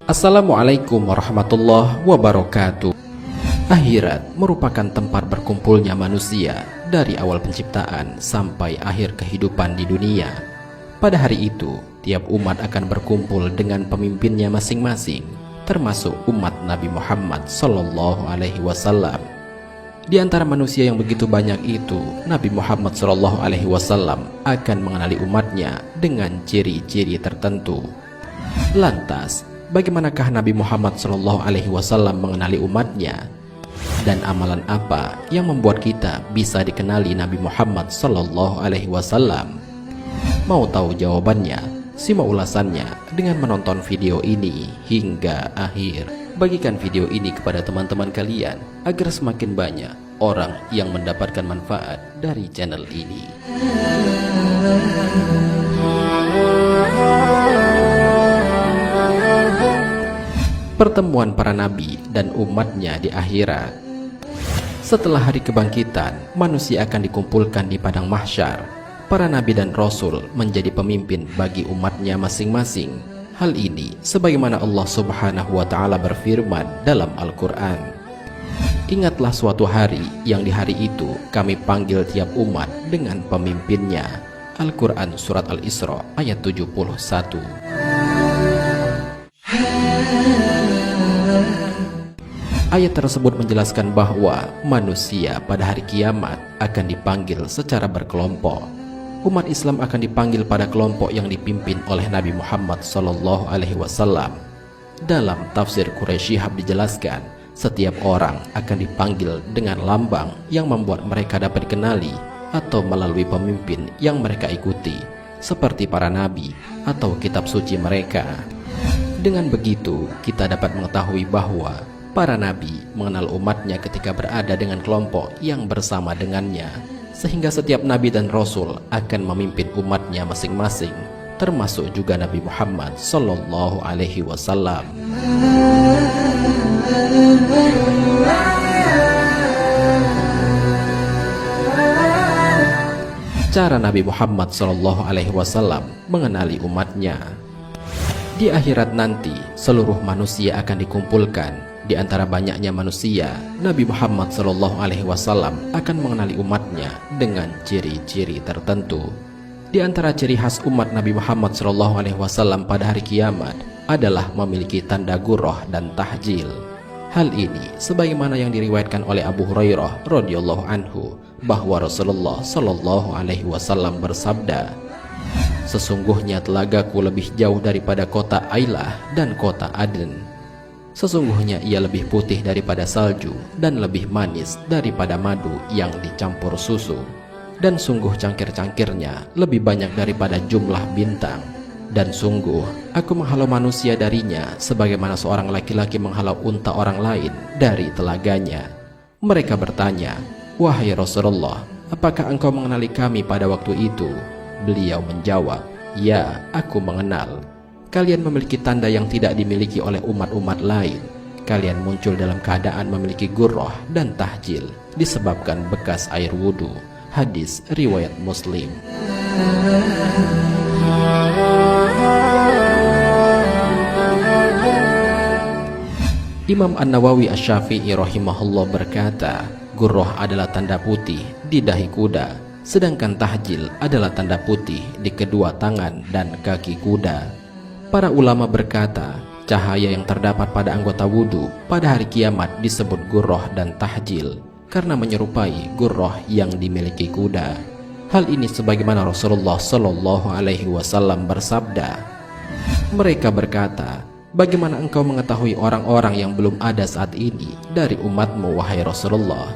Assalamualaikum warahmatullahi wabarakatuh. Akhirat merupakan tempat berkumpulnya manusia dari awal penciptaan sampai akhir kehidupan di dunia. Pada hari itu, tiap umat akan berkumpul dengan pemimpinnya masing-masing, termasuk umat Nabi Muhammad SAW. Di antara manusia yang begitu banyak itu, Nabi Muhammad SAW akan mengenali umatnya dengan ciri-ciri tertentu. Lantas, bagaimanakah Nabi Muhammad SAW mengenali umatnya? Dan amalan apa yang membuat kita bisa dikenali Nabi Muhammad SAW? Mau tahu jawabannya? Simak ulasannya dengan menonton video ini hingga akhir. Bagikan video ini kepada teman-teman kalian agar semakin banyak orang yang mendapatkan manfaat dari channel ini. Pertemuan para nabi dan umatnya di akhirat. Setelah hari kebangkitan, manusia akan dikumpulkan di padang mahsyar. Para nabi dan rasul menjadi pemimpin bagi umatnya masing-masing. Hal ini sebagaimana Allah Subhanahu wa Ta'ala berfirman dalam Al-Quran. Ingatlah suatu hari yang di hari itu kami panggil tiap umat dengan pemimpinnya. Al-Quran Surat Al-Isra ayat 71. Ayat tersebut menjelaskan bahwa manusia pada hari kiamat akan dipanggil secara berkelompok. Umat Islam akan dipanggil pada kelompok yang dipimpin oleh Nabi Muhammad SAW. Dalam tafsir Quraisy Shihab dijelaskan, setiap orang akan dipanggil dengan lambang yang membuat mereka dapat dikenali atau melalui pemimpin yang mereka ikuti, seperti para nabi atau kitab suci mereka. Dengan begitu, kita dapat mengetahui bahwa para nabi mengenal umatnya ketika berada dengan kelompok yang bersama dengannya, sehingga setiap nabi dan rasul akan memimpin umatnya masing-masing, termasuk juga Nabi Muhammad SAW. Cara Nabi Muhammad SAW mengenali umatnya. Di akhirat nanti, seluruh manusia akan dikumpulkan. Di antara banyaknya manusia, Nabi Muhammad SAW akan mengenali umatnya dengan ciri-ciri tertentu. Di antara ciri khas umat Nabi Muhammad SAW pada hari kiamat adalah memiliki tanda gurrah dan tahjil. Hal ini sebagaimana yang diriwayatkan oleh Abu Hurairah radhiyallahu anhu bahwa Rasulullah SAW bersabda, "Sesungguhnya telagaku lebih jauh daripada kota Ailah dan kota Aden. Sesungguhnya ia lebih putih daripada salju dan lebih manis daripada madu yang dicampur susu. Dan sungguh cangkir-cangkirnya lebih banyak daripada jumlah bintang. Dan sungguh aku menghalau manusia darinya sebagaimana seorang laki-laki menghalau unta orang lain dari telaganya." Mereka bertanya, "Wahai Rasulullah, apakah engkau mengenali kami pada waktu itu?" Beliau menjawab, "Ya, aku mengenal. Kalian memiliki tanda yang tidak dimiliki oleh umat-umat lain. Kalian muncul dalam keadaan memiliki gurrah dan tahjil disebabkan bekas air wudhu." Hadis riwayat Muslim. Imam An-Nawawi Asy-Syafi'i rahimahullah berkata, gurrah adalah tanda putih di dahi kuda, sedangkan tahjil adalah tanda putih di kedua tangan dan kaki kuda. Para ulama berkata, cahaya yang terdapat pada anggota wudhu pada hari kiamat disebut gurrah dan tahjil karena menyerupai gurrah yang dimiliki kuda. Hal ini sebagaimana Rasulullah SAW bersabda. Mereka berkata, "Bagaimana engkau mengetahui orang-orang yang belum ada saat ini dari umatmu, wahai Rasulullah?"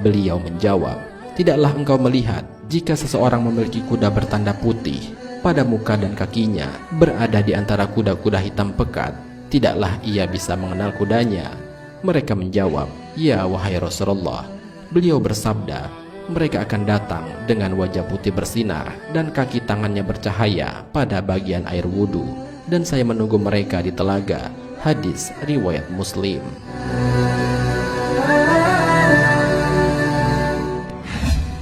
Beliau menjawab, "Tidaklah engkau melihat jika seseorang memiliki kuda bertanda putih pada muka dan kakinya berada di antara kuda-kuda hitam pekat, tidaklah ia bisa mengenal kudanya?" Mereka menjawab, "Ya wahai Rasulullah." Beliau bersabda, "Mereka akan datang dengan wajah putih bersinar dan kaki tangannya bercahaya pada bagian air wudhu, dan saya menunggu mereka di telaga." Hadis riwayat Muslim.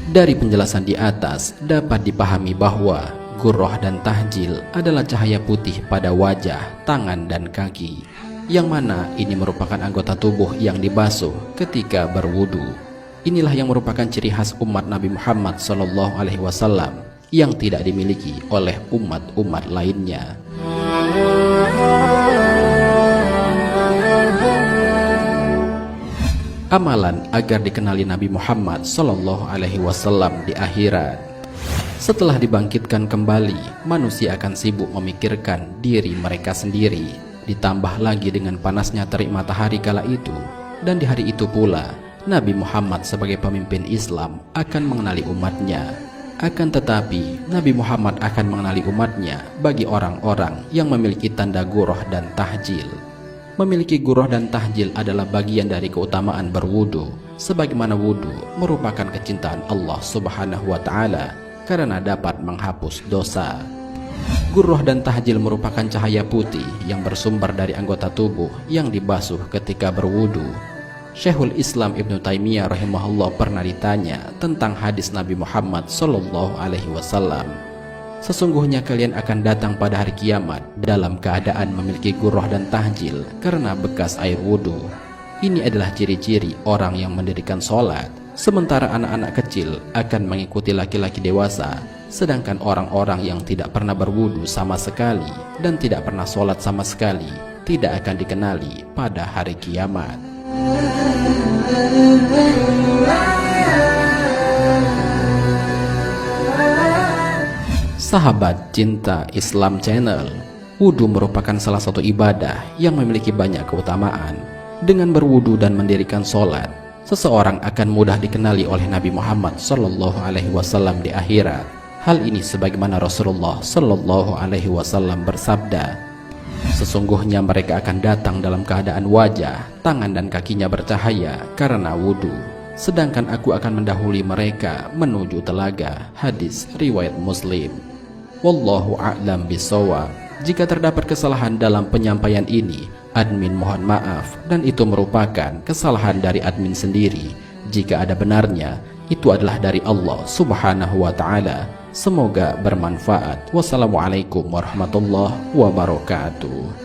Dari penjelasan di atas dapat dipahami bahwa gurrah dan tahjil adalah cahaya putih pada wajah, tangan, dan kaki. yang mana ini merupakan anggota tubuh yang dibasuh ketika berwudu. Inilah yang merupakan ciri khas umat Nabi Muhammad SAW yang tidak dimiliki oleh umat-umat lainnya. Amalan agar dikenali Nabi Muhammad SAW di akhirat. Setelah dibangkitkan kembali, manusia akan sibuk memikirkan diri mereka sendiri, ditambah lagi dengan panasnya terik matahari kala itu. Dan di hari itu pula, Nabi Muhammad sebagai pemimpin Islam akan mengenali umatnya. Akan tetapi, Nabi Muhammad akan mengenali umatnya bagi orang-orang yang memiliki tanda guroh dan tahjil. Memiliki guroh dan tahjil adalah bagian dari keutamaan berwudu, sebagaimana wudu merupakan kecintaan Allah Subhanahu wa Ta'ala karena dapat menghapus dosa. Guroh dan tahjil merupakan cahaya putih yang bersumber dari anggota tubuh yang dibasuh ketika berwudu. Syekhul Islam Ibnu Taimiyah rahimahullah pernah ditanya tentang hadis Nabi Muhammad SAW. Sesungguhnya kalian akan datang pada hari kiamat dalam keadaan memiliki guroh dan tahjil karena bekas air wudu. Ini adalah ciri-ciri orang yang mendirikan sholat, sementara anak-anak kecil akan mengikuti laki-laki dewasa, sedangkan orang-orang yang tidak pernah berwudu sama sekali dan tidak pernah sholat sama sekali tidak akan dikenali pada hari kiamat. Sahabat Cinta Islam Channel, wudu merupakan salah satu ibadah yang memiliki banyak keutamaan. Dengan berwudu dan mendirikan sholat, seseorang akan mudah dikenali oleh Nabi Muhammad SAW di akhirat. Hal ini sebagaimana Rasulullah SAW bersabda, sesungguhnya mereka akan datang dalam keadaan wajah, tangan dan kakinya bercahaya karena wudu, sedangkan aku akan mendahului mereka menuju telaga. Hadis riwayat Muslim. Wallahu a'lam bishawab. Jika terdapat kesalahan dalam penyampaian ini, admin mohon maaf, dan itu merupakan kesalahan dari admin sendiri. Jika ada benarnya, itu adalah dari Allah Subhanahu wa Ta'ala. Semoga bermanfaat. Wassalamualaikum warahmatullahi wabarakatuh.